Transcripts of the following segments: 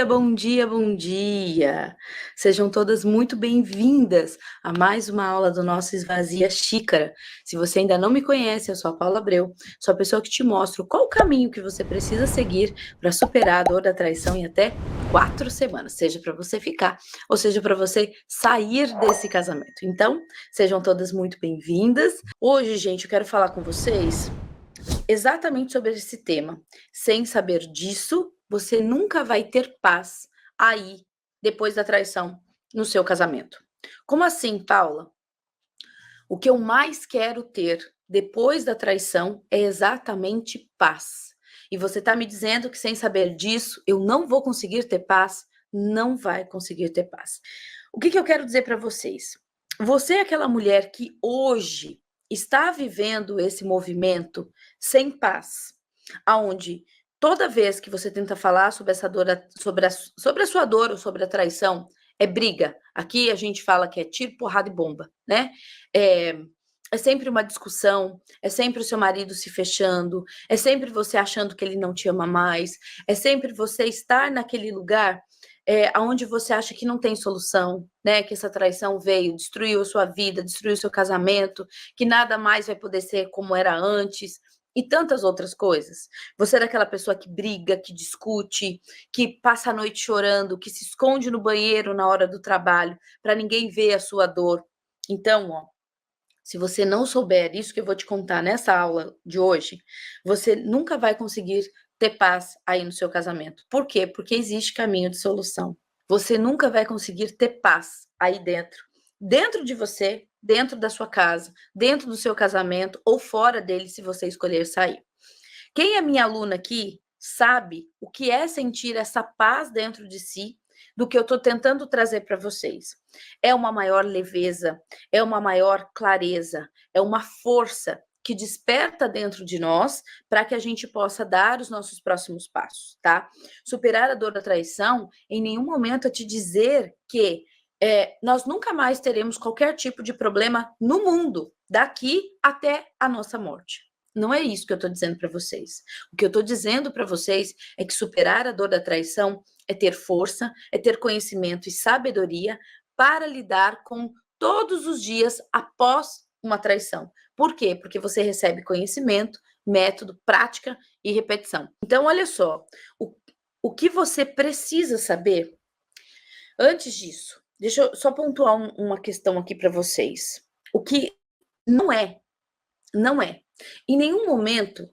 dia, bom dia, bom dia! Sejam todas muito bem-vindas a mais uma aula do nosso Esvazia Xícara. Se você ainda não me conhece, eu sou a Paula Abreu, sou a pessoa que te mostro qual o caminho que você precisa seguir para superar a dor da traição em até 4 semanas, seja para você ficar ou seja para você sair desse casamento. Então, sejam todas muito bem-vindas. Hoje, gente, eu quero falar com vocês exatamente sobre esse tema. Sem saber disso, você nunca vai ter paz aí, depois da traição, no seu casamento. Como assim, Paula? O que eu mais quero ter depois da traição é exatamente paz. E você está me dizendo que sem saber disso, eu não vou conseguir ter paz? Não vai conseguir ter paz. O que eu quero dizer para vocês? Você é aquela mulher que hoje está vivendo esse movimento sem paz, aonde toda vez que você tenta falar sobre essa dor, sobre a sua dor ou sobre a traição, é briga. Aqui a gente fala que é tiro, porrada e bomba, né? É sempre uma discussão, é sempre o seu marido se fechando, é sempre você achando que ele não te ama mais, é sempre você estar naquele lugar onde você acha que não tem solução, né? Que essa traição veio, destruiu a sua vida, destruiu o seu casamento, que nada mais vai poder ser como era antes, e tantas outras coisas. Você é daquela pessoa que briga, que discute, que passa a noite chorando, que se esconde no banheiro na hora do trabalho, para ninguém ver a sua dor. Então, ó, se você não souber isso que eu vou te contar nessa aula de hoje, você nunca vai conseguir ter paz aí no seu casamento. Por quê? Porque existe caminho de solução. Você nunca vai conseguir ter paz aí dentro. Dentro de você, dentro da sua casa, dentro do seu casamento ou fora dele, se você escolher sair. Quem é minha aluna aqui sabe o que é sentir essa paz dentro de si, do que eu estou tentando trazer para vocês. É uma maior leveza, é uma maior clareza, é uma força que desperta dentro de nós para que a gente possa dar os nossos próximos passos, tá? Superar a dor da traição, em nenhum momento é te dizer que nós nunca mais teremos qualquer tipo de problema no mundo, daqui até a nossa morte. Não é isso que eu estou dizendo para vocês. O que eu estou dizendo para vocês é que superar a dor da traição é ter força, é ter conhecimento e sabedoria para lidar com todos os dias após uma traição. Por quê? Porque você recebe conhecimento, método, prática e repetição. Então, olha só, o que você precisa saber antes disso. Deixa eu só pontuar uma questão aqui para vocês. O que não é, em nenhum momento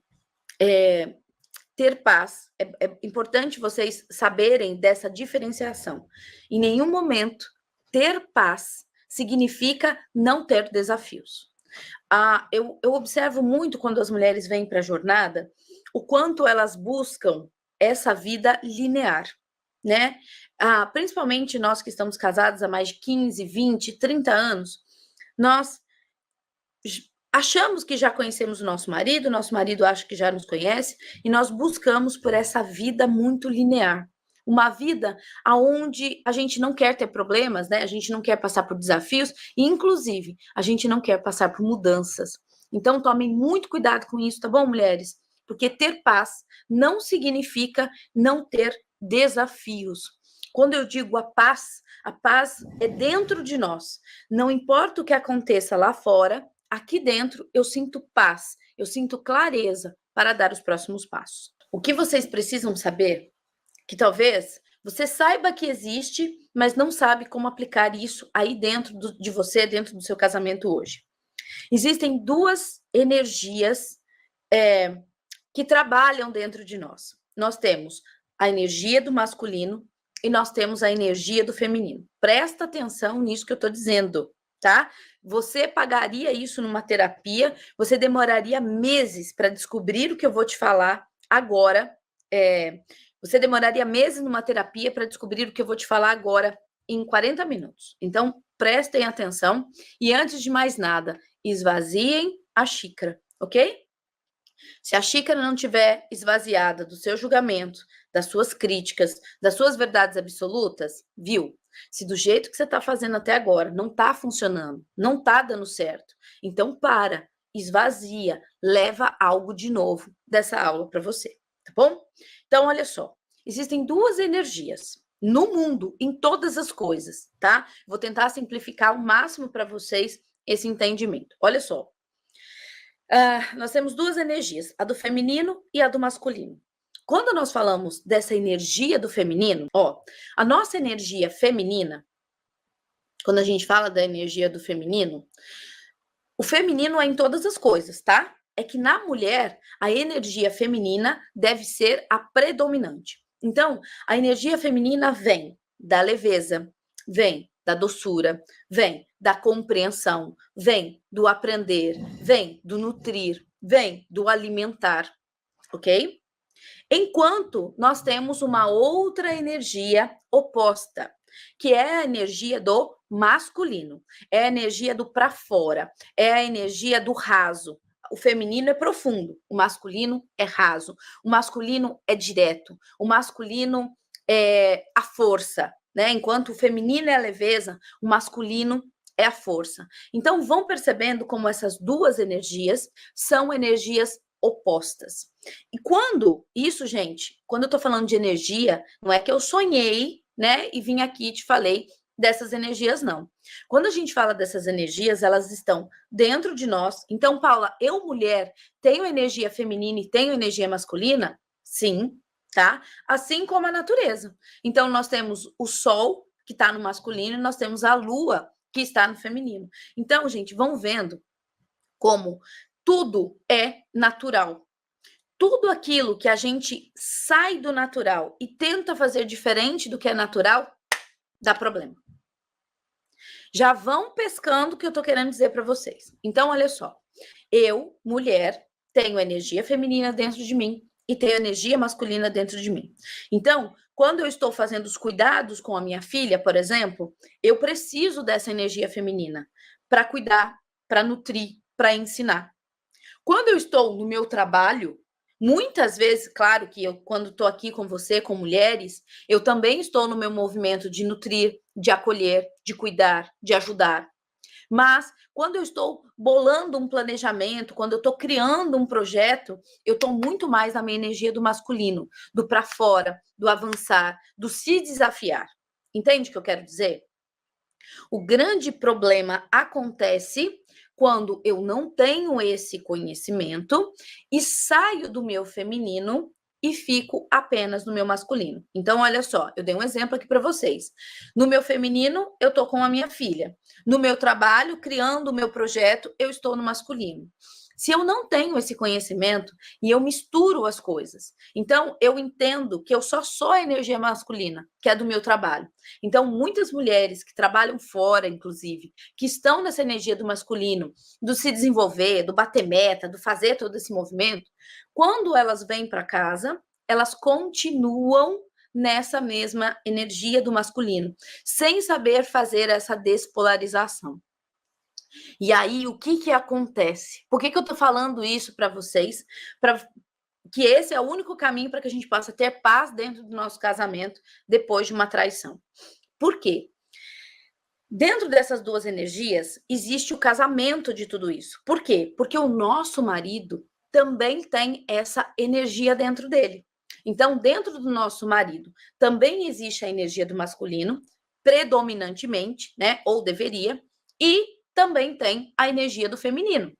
ter paz. É importante vocês saberem dessa diferenciação. Em nenhum momento ter paz significa não ter desafios. Eu observo muito quando as mulheres vêm para a jornada, o quanto elas buscam essa vida linear, né? Principalmente nós que estamos casados há mais de 15, 20, 30 anos, nós achamos que já conhecemos o nosso marido acha que já nos conhece, e nós buscamos por essa vida muito linear. Uma vida onde a gente não quer ter problemas, né? A gente não quer passar por desafios, e inclusive a gente não quer passar por mudanças. Então tomem muito cuidado com isso, tá bom, mulheres? Porque ter paz não significa não ter desafios. Quando eu digo a paz é dentro de nós. Não importa o que aconteça lá fora, aqui dentro eu sinto paz, eu sinto clareza para dar os próximos passos. O que vocês precisam saber, que talvez você saiba que existe, mas não sabe como aplicar isso aí dentro de você, dentro do seu casamento hoje. Existem duas energias que trabalham dentro de nós. Nós temos a energia do masculino e nós temos a energia do feminino. Presta atenção nisso que eu estou dizendo, tá? Você pagaria isso numa terapia, você demoraria meses para descobrir o que eu vou te falar agora. Você demoraria meses numa terapia para descobrir o que eu vou te falar agora em 40 minutos. Então, prestem atenção e, antes de mais nada, esvaziem a xícara, ok? Se a xícara não tiver esvaziada do seu julgamento, das suas críticas, das suas verdades absolutas, viu? Se do jeito que você está fazendo até agora não está funcionando, não está dando certo, então para, esvazia, leva algo de novo dessa aula para você, tá bom? Então, olha só, existem duas energias no mundo, em todas as coisas, tá? Vou tentar simplificar ao máximo para vocês esse entendimento. Olha só. Nós temos duas energias, a do feminino e a do masculino. Quando nós falamos dessa energia do feminino, a nossa energia feminina, quando a gente fala da energia do feminino, o feminino é em todas as coisas, tá? É que na mulher, a energia feminina deve ser a predominante. Então, a energia feminina vem da leveza, vem da doçura, vem da compreensão, vem do aprender, vem do nutrir, vem do alimentar, ok? Enquanto nós temos uma outra energia oposta, que é a energia do masculino, é a energia do para fora, é a energia do raso. O feminino é profundo, o masculino é raso, o masculino é direto, o masculino é a força, né? Enquanto o feminino é a leveza, o masculino é a força. Então, vão percebendo como essas duas energias são energias opostas. E quando isso, gente, quando eu tô falando de energia, não é que eu sonhei, né, e vim aqui e te falei dessas energias, não. Quando a gente fala dessas energias, elas estão dentro de nós. Então, Paula, eu, mulher, tenho energia feminina e tenho energia masculina? Sim, tá? Assim como a natureza. Então, nós temos o sol, que está no masculino, e nós temos a lua, que está no feminino. Então, gente, vão vendo como tudo é natural. Tudo aquilo que a gente sai do natural e tenta fazer diferente do que é natural, dá problema. Já vão pescando o que eu tô querendo dizer para vocês. Então, olha só. Eu, mulher, tenho energia feminina dentro de mim e tenho energia masculina dentro de mim. Então, quando eu estou fazendo os cuidados com a minha filha, por exemplo, eu preciso dessa energia feminina para cuidar, para nutrir, para ensinar. Quando eu estou no meu trabalho, muitas vezes, claro que eu, quando estou aqui com você, com mulheres, eu também estou no meu movimento de nutrir, de acolher, de cuidar, de ajudar. Mas quando eu estou bolando um planejamento, quando eu estou criando um projeto, eu estou muito mais na minha energia do masculino, do para fora, do avançar, do se desafiar. Entende o que eu quero dizer? O grande problema acontece quando eu não tenho esse conhecimento e saio do meu feminino e fico apenas no meu masculino. Então, olha só, eu dei um exemplo aqui para vocês. No meu feminino, eu tô com a minha filha. No meu trabalho, criando o meu projeto, eu estou no masculino. Se eu não tenho esse conhecimento e eu misturo as coisas, então eu entendo que eu só sou a energia masculina, que é do meu trabalho. Então, muitas mulheres que trabalham fora, inclusive, que estão nessa energia do masculino, do se desenvolver, do bater meta, do fazer todo esse movimento, quando elas vêm para casa, elas continuam nessa mesma energia do masculino, sem saber fazer essa despolarização. E aí, o que que acontece? Por que que eu tô falando isso para vocês? Para que esse é o único caminho para que a gente possa ter paz dentro do nosso casamento depois de uma traição. Por quê? Dentro dessas duas energias, existe o casamento de tudo isso. Por quê? Porque o nosso marido também tem essa energia dentro dele. Então, dentro do nosso marido, também existe a energia do masculino, predominantemente, né? Ou deveria, e também tem a energia do feminino.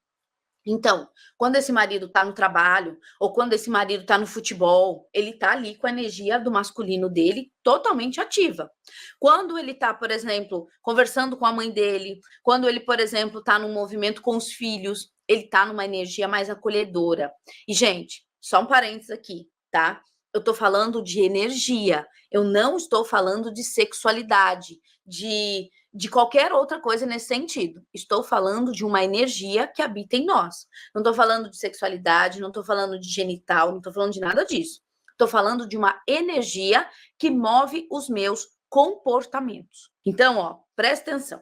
Então, quando esse marido está no trabalho, ou quando esse marido está no futebol, ele está ali com a energia do masculino dele totalmente ativa. Quando ele está, por exemplo, conversando com a mãe dele, quando ele, por exemplo, está num movimento com os filhos, ele está numa energia mais acolhedora. E, gente, só um parênteses aqui, tá? Eu estou falando de energia, eu não estou falando de sexualidade, de qualquer outra coisa nesse sentido. Estou falando de uma energia que habita em nós. Não estou falando de sexualidade, não estou falando de genital, não estou falando de nada disso. Estou falando de uma energia que move os meus comportamentos. Então, presta atenção.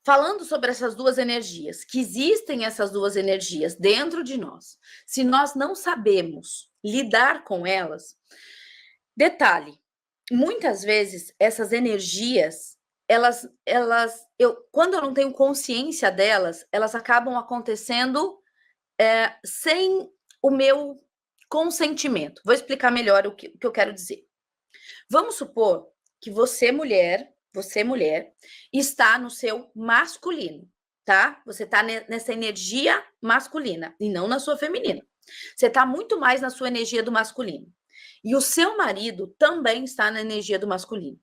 Falando sobre essas duas energias, que existem essas duas energias dentro de nós, se nós não sabemos lidar com elas, detalhe, muitas vezes essas energias quando eu não tenho consciência delas, elas acabam acontecendo sem o meu consentimento. Vou explicar melhor o que eu quero dizer. Vamos supor que você, mulher, está no seu masculino, tá? Você está nessa energia masculina e não na sua feminina. Você está muito mais na sua energia do masculino. E o seu marido também está na energia do masculino.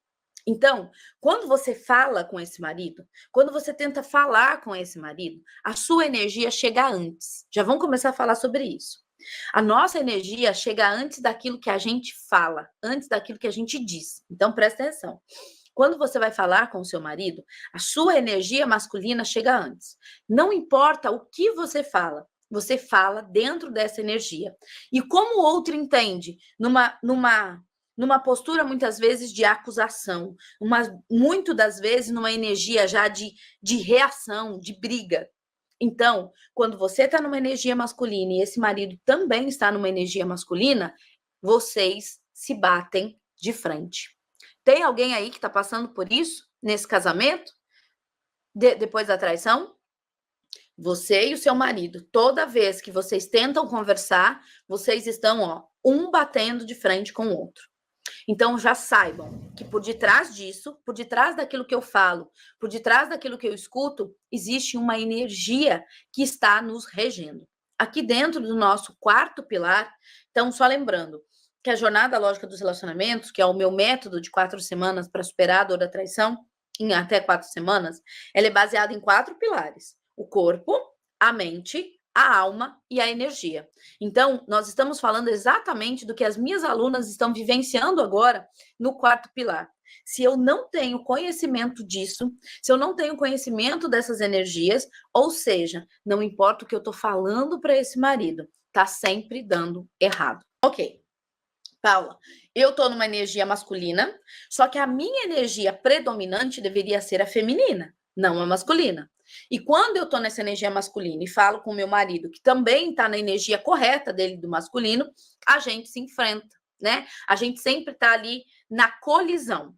Então, quando você fala com esse marido, quando você tenta falar com esse marido, a sua energia chega antes. Já vamos começar a falar sobre isso. A nossa energia chega antes daquilo que a gente fala, antes daquilo que a gente diz. Então, presta atenção. Quando você vai falar com o seu marido, a sua energia masculina chega antes. Não importa o que você fala dentro dessa energia. E como o outro entende? Numa postura, muitas vezes, de acusação, muito das vezes numa energia já de reação, de briga. Então, quando você está numa energia masculina e esse marido também está numa energia masculina, vocês se batem de frente. Tem alguém aí que está passando por isso nesse casamento? Depois da traição? Você e o seu marido, toda vez que vocês tentam conversar, vocês estão, um batendo de frente com o outro. Então, já saibam que por detrás disso, por detrás daquilo que eu falo, por detrás daquilo que eu escuto, existe uma energia que está nos regendo. Aqui dentro do nosso quarto pilar, então, só lembrando que a jornada lógica dos relacionamentos, que é o meu método de 4 semanas para superar a dor da traição, em até 4 semanas, ela é baseada em 4 pilares: o corpo, a mente, a alma e a energia. Então, nós estamos falando exatamente do que as minhas alunas estão vivenciando agora no quarto pilar. Se eu não tenho conhecimento disso, se eu não tenho conhecimento dessas energias, ou seja, não importa o que eu estou falando para esse marido, tá sempre dando errado. Ok, Paula, eu estou numa energia masculina, só que a minha energia predominante deveria ser a feminina, não a masculina. E quando eu estou nessa energia masculina e falo com o meu marido, que também está na energia correta dele do masculino, a gente se enfrenta, né? A gente sempre está ali na colisão.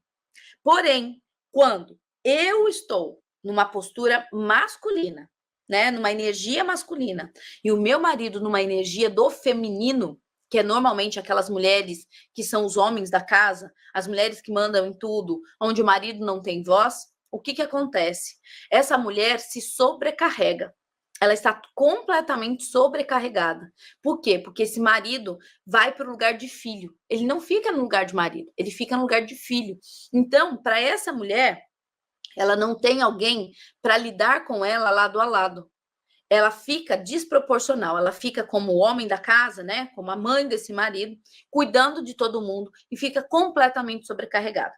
Porém, quando eu estou numa postura masculina, né? Numa energia masculina, e o meu marido numa energia do feminino, que é normalmente aquelas mulheres que são os homens da casa, as mulheres que mandam em tudo, onde o marido não tem voz, o que acontece? Essa mulher se sobrecarrega. Ela está completamente sobrecarregada. Por quê? Porque esse marido vai para o lugar de filho. Ele não fica no lugar de marido, ele fica no lugar de filho. Então, para essa mulher, ela não tem alguém para lidar com ela lado a lado. Ela fica desproporcional, ela fica como o homem da casa, né? Como a mãe desse marido, cuidando de todo mundo e fica completamente sobrecarregada.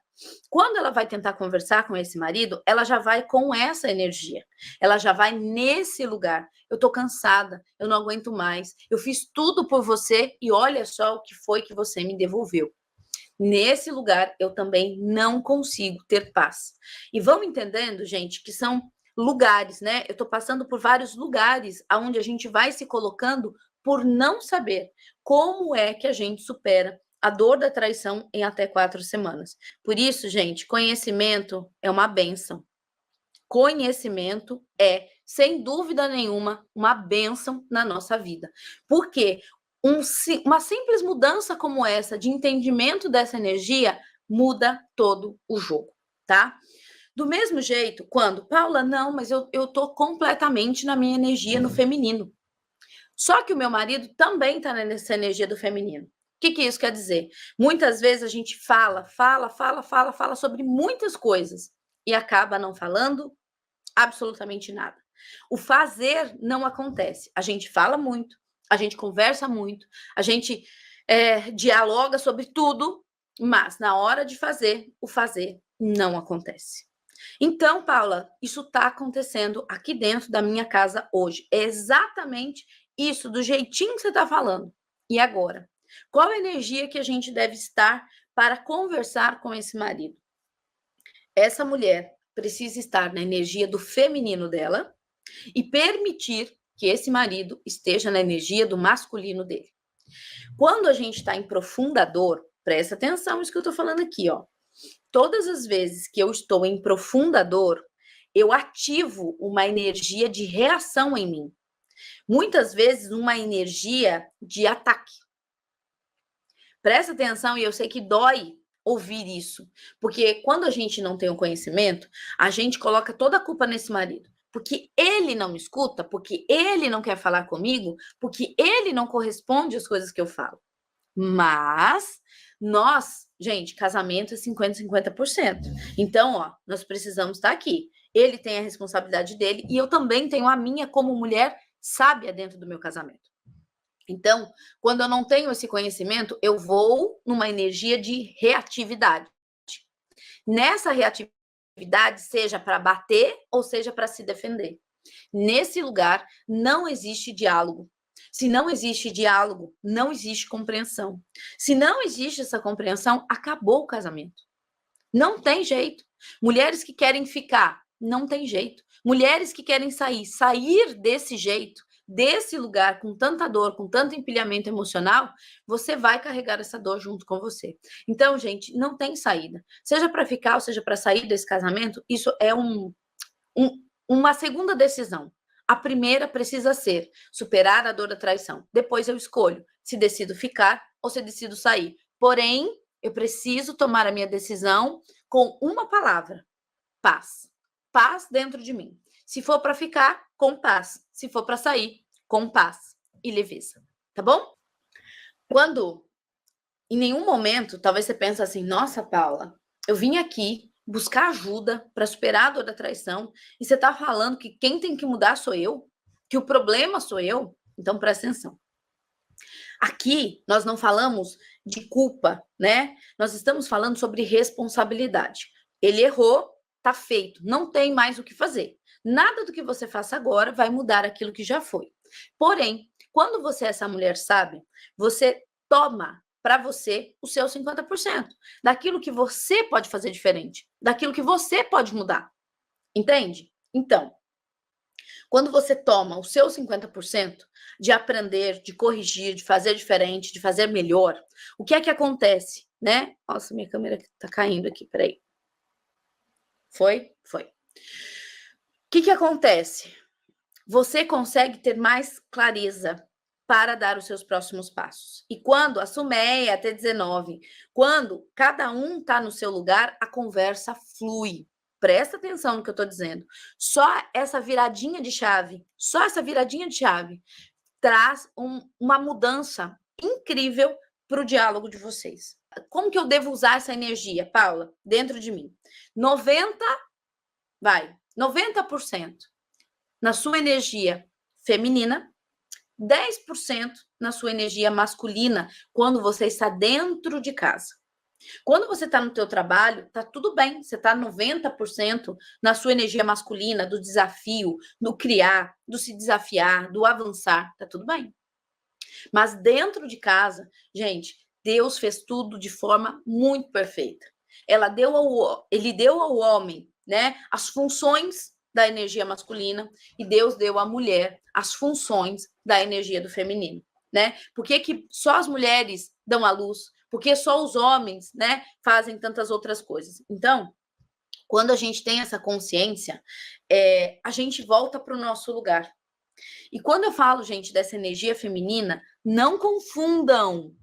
Quando ela vai tentar conversar com esse marido, ela já vai com essa energia. Ela já vai nesse lugar. Eu tô cansada, eu não aguento mais. Eu fiz tudo por você e olha só o que foi que você me devolveu. Nesse lugar, eu também não consigo ter paz. E vão entendendo, gente, que são lugares, né? Eu tô passando por vários lugares aonde a gente vai se colocando por não saber como é que a gente supera a dor da traição em até 4 semanas. Por isso, gente, conhecimento é uma bênção. Conhecimento é, sem dúvida nenhuma, uma bênção na nossa vida. Por quê? Uma simples mudança como essa, de entendimento dessa energia, muda todo o jogo, tá? Do mesmo jeito, quando, Paula, não, mas eu tô completamente na minha energia no feminino. Só que o meu marido também está nessa energia do feminino. O que isso quer dizer? Muitas vezes a gente fala sobre muitas coisas e acaba não falando absolutamente nada. O fazer não acontece. A gente fala muito, a gente conversa muito, a gente dialoga sobre tudo, mas na hora de fazer, o fazer não acontece. Então, Paula, isso está acontecendo aqui dentro da minha casa hoje. É exatamente isso, do jeitinho que você está falando. E agora? Qual a energia que a gente deve estar para conversar com esse marido? Essa mulher precisa estar na energia do feminino dela e permitir que esse marido esteja na energia do masculino dele. Quando a gente está em profunda dor, presta atenção nisso que eu estou falando aqui, ó. Todas as vezes que eu estou em profunda dor, eu ativo uma energia de reação em mim. Muitas vezes uma energia de ataque. Presta atenção, e eu sei que dói ouvir isso, porque quando a gente não tem o conhecimento, a gente coloca toda a culpa nesse marido, porque ele não me escuta, porque ele não quer falar comigo, porque ele não corresponde às coisas que eu falo. Mas gente, casamento é 50%. Então, ó, nós precisamos estar aqui. Ele tem a responsabilidade dele e eu também tenho a minha como mulher sábia dentro do meu casamento. Então, quando eu não tenho esse conhecimento, eu vou numa energia de reatividade. Nessa reatividade, seja para bater ou seja para se defender. Nesse lugar, não existe diálogo. Se não existe diálogo, não existe compreensão. Se não existe essa compreensão, acabou o casamento. Não tem jeito. Mulheres que querem ficar, não tem jeito. Mulheres que querem sair desse jeito, desse lugar com tanta dor, com tanto empilhamento emocional, você vai carregar essa dor junto com você. Então, gente, não tem saída. Seja para ficar ou seja para sair desse casamento, isso é uma segunda decisão. A primeira precisa ser superar a dor da traição. Depois eu escolho se decido ficar ou se decido sair. Porém, eu preciso tomar a minha decisão com uma palavra: paz. Paz dentro de mim. Se for para ficar, com paz. Se for para sair, com paz e leveza. Tá bom? Quando, em nenhum momento, talvez você pense assim: nossa, Paula, eu vim aqui buscar ajuda para superar a dor da traição e você está falando que quem tem que mudar sou eu? Que o problema sou eu? Então, presta atenção. Aqui, nós não falamos de culpa, né? Nós estamos falando sobre responsabilidade. Ele errou, tá feito, não tem mais o que fazer. Nada do que você faça agora vai mudar aquilo que já foi. Porém, quando você é essa mulher sábia, você toma para você o seu 50%, daquilo que você pode fazer diferente, daquilo que você pode mudar. Entende? Então, quando você toma o seu 50% de aprender, de corrigir, de fazer diferente, de fazer melhor, o que é que acontece, né? Nossa, minha câmera tá caindo aqui, peraí. Foi? Foi. O que acontece? Você consegue ter mais clareza para dar os seus próximos passos. E quando, a Sumeia até 19, quando cada um está no seu lugar, a conversa flui. Presta atenção no que eu estou dizendo. Só essa viradinha de chave, traz uma mudança incrível para o diálogo de vocês. Como que eu devo usar essa energia, Paula, dentro de mim? 90% na sua energia feminina, 10% na sua energia masculina, quando você está dentro de casa. Quando você está no teu trabalho, tá tudo bem, você está 90% na sua energia masculina, do desafio, do criar, do se desafiar, do avançar, tá tudo bem. Mas dentro de casa, gente, Deus fez tudo de forma muito perfeita. Ele deu ao homem, né, as funções da energia masculina e Deus deu à mulher as funções da energia do feminino, né? Por que só as mulheres dão à luz? Por que só os homens, né, fazem tantas outras coisas? Então, quando a gente tem essa consciência, a gente volta para o nosso lugar. E quando eu falo, gente, dessa energia feminina, não confundam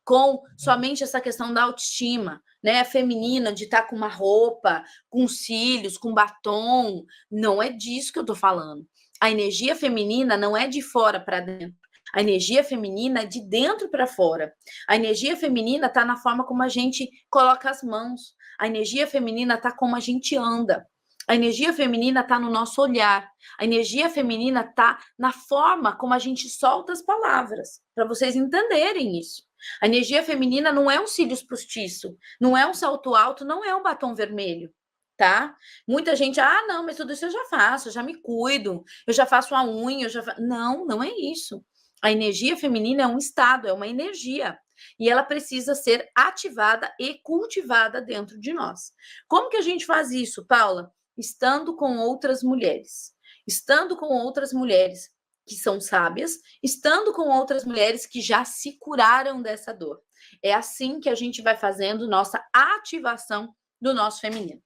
com somente essa questão da autoestima, né? Feminina, de estar com uma roupa, com cílios, com batom. Não é disso que eu tô falando. A energia feminina não é de fora para dentro. A energia feminina é de dentro para fora. A energia feminina está na forma como a gente coloca as mãos. A energia feminina está como a gente anda. A energia feminina está no nosso olhar. A energia feminina está na forma como a gente solta as palavras, para vocês entenderem isso. A energia feminina não é um cílios postiço, não é um salto alto, não é um batom vermelho, tá? Muita gente, não, mas tudo isso eu já faço, eu já me cuido, eu já faço a unha, Não, não é isso. A energia feminina é um estado, é uma energia. E ela precisa ser ativada e cultivada dentro de nós. Como que a gente faz isso, Paula? Estando com outras mulheres. Estando com outras mulheres que são sábias, estando com outras mulheres que já se curaram dessa dor. É assim que a gente vai fazendo nossa ativação do nosso feminino.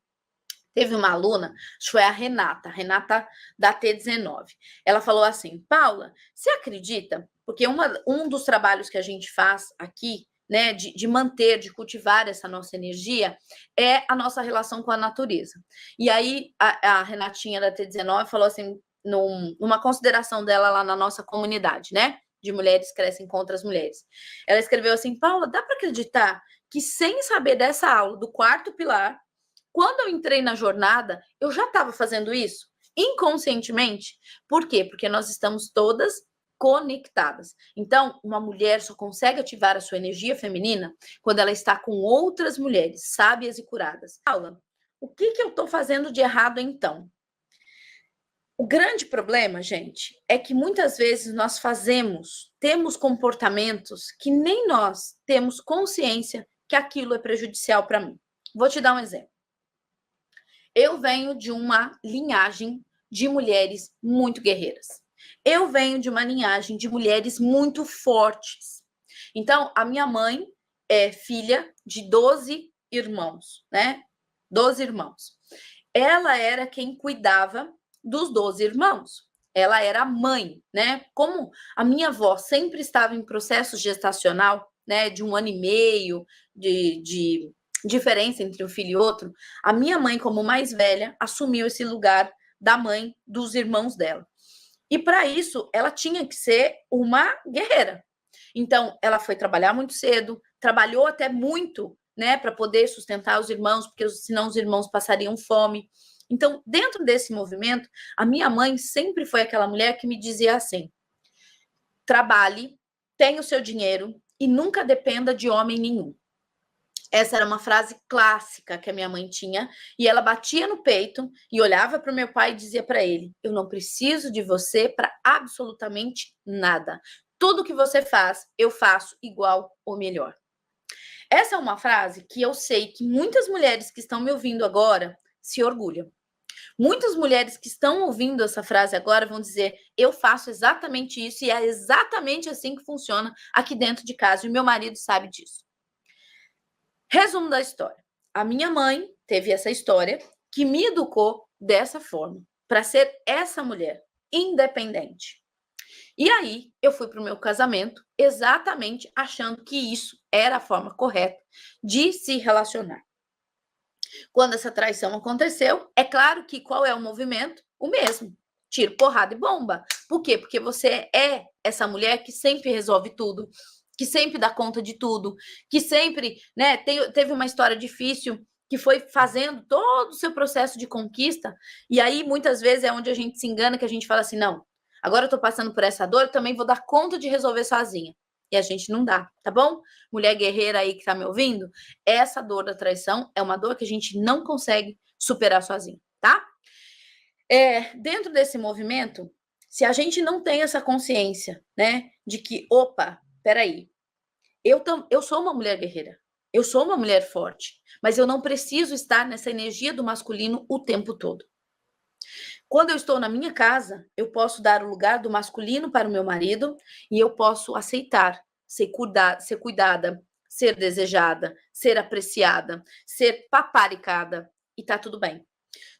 Teve uma aluna, acho que foi a Renata da T19. Ela falou assim: Paula, você acredita Porque um dos trabalhos que a gente faz aqui, né, de manter, de cultivar essa nossa energia, é a nossa relação com a natureza. E aí a Renatinha da T19 falou assim, numa consideração dela lá na nossa comunidade, né? De mulheres crescem contra as mulheres. Ela escreveu assim, Paula, dá para acreditar que sem saber dessa aula do quarto pilar, quando eu entrei na jornada, eu já estava fazendo isso inconscientemente? Por quê? Porque nós estamos todas conectadas. Então, uma mulher só consegue ativar a sua energia feminina quando ela está com outras mulheres sábias e curadas. Paula, o que eu estou fazendo de errado então? O grande problema, gente, é que muitas vezes nós temos comportamentos que nem nós temos consciência que aquilo é prejudicial para mim. Vou te dar um exemplo. Eu venho de uma linhagem de mulheres muito guerreiras. Eu venho de uma linhagem de mulheres muito fortes. Então, a minha mãe é filha de 12 irmãos, né? 12 irmãos. Ela era quem cuidava dos 12 irmãos. Ela era a mãe, né? Como a minha avó sempre estava em processo gestacional, né? De 1 ano e meio, de diferença entre um filho e outro, a minha mãe, como mais velha, assumiu esse lugar da mãe dos irmãos dela. E para isso, ela tinha que ser uma guerreira. Então, ela foi trabalhar muito cedo, trabalhou até muito, né, para poder sustentar os irmãos, porque senão os irmãos passariam fome. Então, dentro desse movimento, a minha mãe sempre foi aquela mulher que me dizia assim: trabalhe, tenha o seu dinheiro e nunca dependa de homem nenhum. Essa era uma frase clássica que a minha mãe tinha, e ela batia no peito e olhava para o meu pai e dizia para ele: eu não preciso de você para absolutamente nada. Tudo que você faz, eu faço igual ou melhor. Essa é uma frase que eu sei que muitas mulheres que estão me ouvindo agora se orgulham. Muitas mulheres que estão ouvindo essa frase agora vão dizer: eu faço exatamente isso e é exatamente assim que funciona aqui dentro de casa, e meu marido sabe disso. Resumo da história. A minha mãe teve essa história que me educou dessa forma, para ser essa mulher independente. E aí eu fui para o meu casamento exatamente achando que isso era a forma correta de se relacionar. Quando essa traição aconteceu, é claro que qual é o movimento? O mesmo. Tiro, porrada e bomba. Por quê? Porque você é essa mulher que sempre resolve tudo, que sempre dá conta de tudo, que sempre, né, teve uma história difícil, que foi fazendo todo o seu processo de conquista, e aí muitas vezes é onde a gente se engana, que a gente fala assim, não, agora eu tô passando por essa dor, eu também vou dar conta de resolver sozinha. E a gente não dá, tá bom? Mulher guerreira aí que tá me ouvindo, essa dor da traição é uma dor que a gente não consegue superar sozinho, tá? Dentro desse movimento, se a gente não tem essa consciência, né, de que, opa, peraí, eu sou uma mulher guerreira, eu sou uma mulher forte, mas eu não preciso estar nessa energia do masculino o tempo todo. Quando eu estou na minha casa, eu posso dar o lugar do masculino para o meu marido e eu posso aceitar ser cuidada, ser desejada, ser apreciada, ser paparicada e tá tudo bem.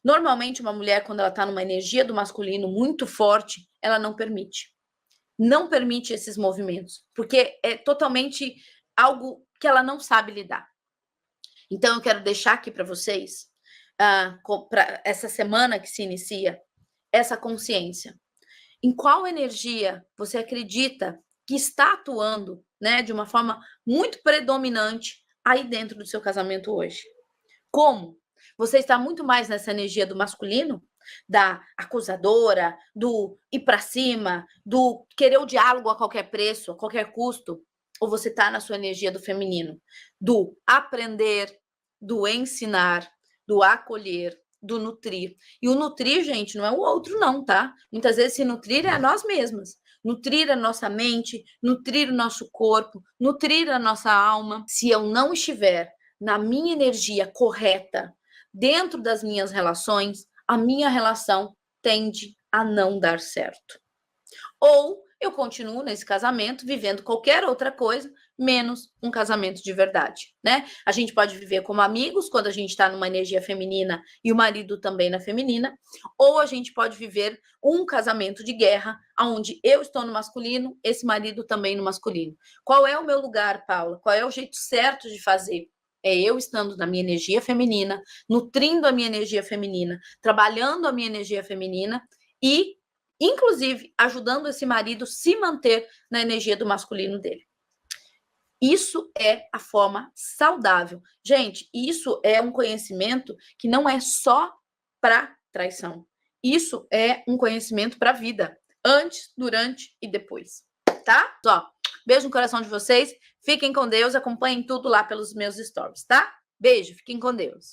Normalmente, uma mulher, quando ela tá numa energia do masculino muito forte, ela não permite. Não permite esses movimentos, porque é totalmente algo que ela não sabe lidar. Então, eu quero deixar aqui para vocês, para essa semana que se inicia, essa consciência. Em qual energia você acredita que está atuando, né, de uma forma muito predominante aí dentro do seu casamento hoje? Como? Você está muito mais nessa energia do masculino, da acusadora, do ir para cima, do querer o diálogo a qualquer preço, a qualquer custo? Ou você está na sua energia do feminino, do aprender, do ensinar, do acolher, do nutrir? E o nutrir, gente, não é o outro não, tá? Muitas vezes se nutrir é a nós mesmas. Nutrir a nossa mente, nutrir o nosso corpo, nutrir a nossa alma. Se eu não estiver na minha energia correta, dentro das minhas relações, a minha relação tende a não dar certo. Ou eu continuo nesse casamento, vivendo qualquer outra coisa, menos um casamento de verdade, né? A gente pode viver como amigos quando a gente está numa energia feminina e o marido também na feminina, ou a gente pode viver um casamento de guerra, onde eu estou no masculino, esse marido também no masculino. Qual é o meu lugar, Paula? Qual é o jeito certo de fazer? É eu estando na minha energia feminina, nutrindo a minha energia feminina, trabalhando a minha energia feminina e, inclusive, ajudando esse marido a se manter na energia do masculino dele. Isso é a forma saudável. Gente, isso é um conhecimento que não é só para traição. Isso é um conhecimento para a vida, antes, durante e depois, tá? Ó, beijo no coração de vocês. Fiquem com Deus, acompanhem tudo lá pelos meus stories, tá? Beijo, fiquem com Deus.